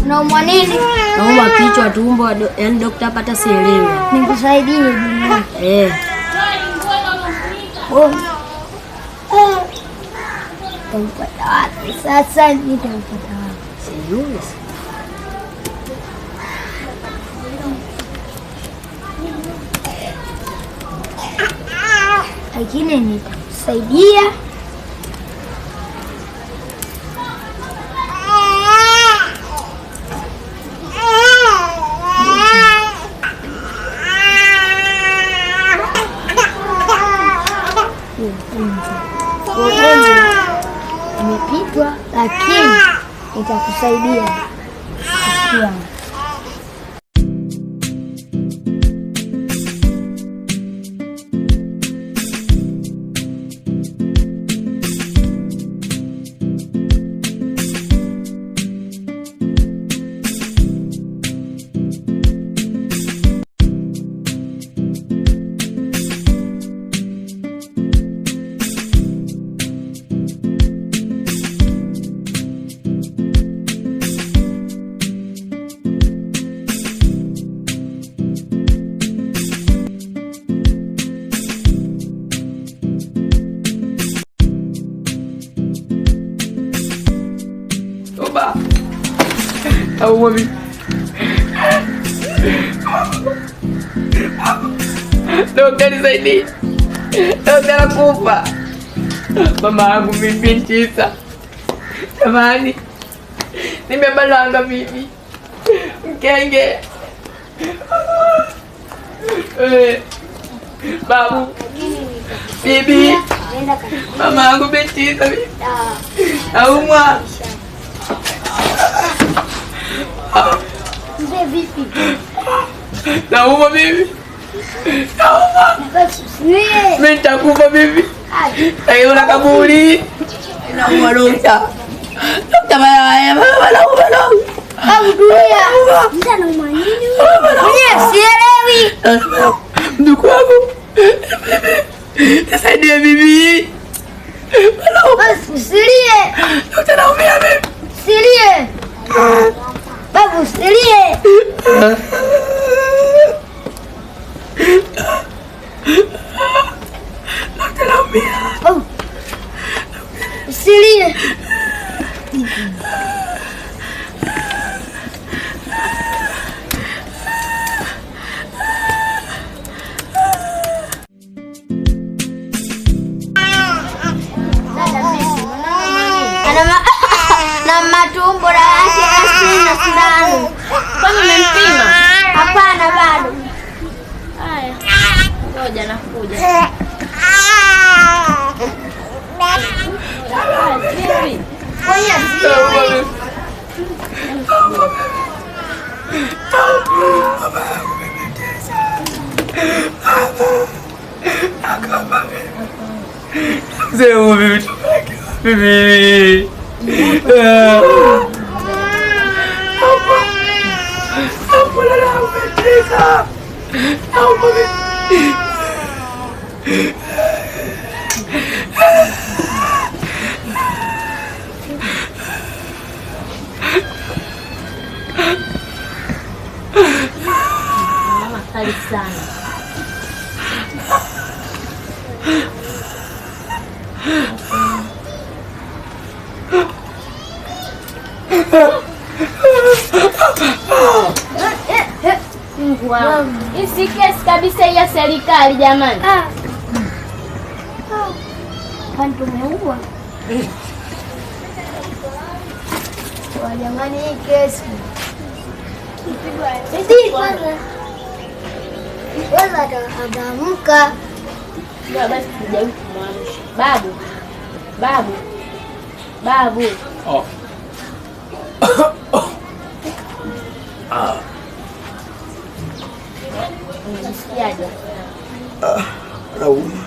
Unaumwa nini? Naumwa kichwa, tumbo, yaani daktari hapa sielewi. Nikusaidie jina. Nitampata wapi sasa? Nitampata wapi? Sijui. Lakini nitakusaidia. Nimepitwa lakini nitakusaidia. Au mami. Daktari nisaidie. Daktari kufa. Mama yangu mimi Tisa. Jamani. Nimebalanga mimi. Mkenge. Babu. Bibi. Mama yangu Tisa. Aumwa. Mzee vipi? Naumwa mimi. Naumwa. Mimi nitakufa mimi. Ayo na kaburi. Naumwa dokta. Dokta baya naumwa. Babu dunia. Mzee anaumwa nini? Mwenye sielewi. Ndugu wangu. Nisaidie bibi. Basi usilie. Dokta naumia mimi. Usilie. Babu usilie. Dokta naumia. Usilie. Na matumbo yake asina sindano. Kama umempima? Hapana bado. Haya. Ngoja nakuja. Vipi? Bibi. Mama kali sana. Wow. Hii kesi kabisa ya serikali jamani. Kwani tumeua? Kwa jamani hii kesi. Sisi kwanza ataamka. Ndio basi tujaribu kumwamsha. Babu. Babu. Babu. Oh. Unasikiaje? Nauma.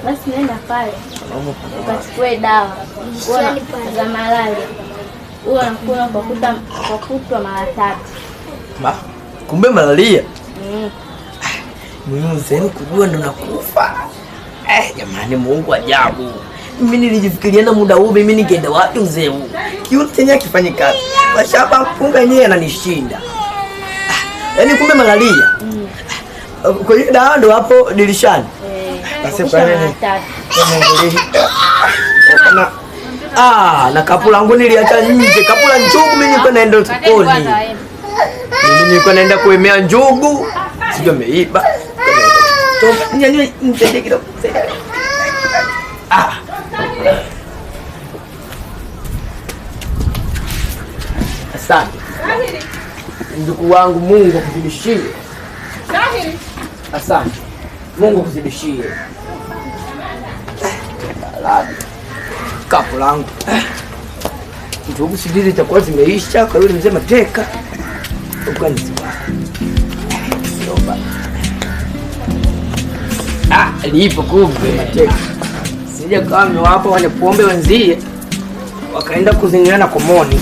Basi nenda pale. Ukachukue dawa. Za malaria. Unakunywa kwa kutwa mara 3. Kumbe malaria. Muhimu zaidi kujua ndo nakufa. Jamani Mungu ajabu. Mimi nilijifikiria na muda huu mimi ningeenda wapi mzee huu? Kiu chenye kifanye kazi. Washapa mpunga yenyewe ananishinda. Yaani kumbe malaria. Kwa hiyo dawa ndo hapo dirishani. Basi kwa nini? Na kapu langu niliacha nje. Kapu la njugu mimi nilikuwa naenda sokoni. Mimi nilikuwa naenda kuemea njugu. Sio meiba. Nyanyua mtende kidogo. Asante. Ndugu wangu, Mungu akuzidishie. Asante. Mungu akuzidishie. Kapu langu. Ndugu sidiri itakuwa zimeisha kwa yule mzee Mateka. Ukanzi. Lipo kumbe Mateka. Sija kama wapo wale pombe wenzie wakaenda kuzingana komoni.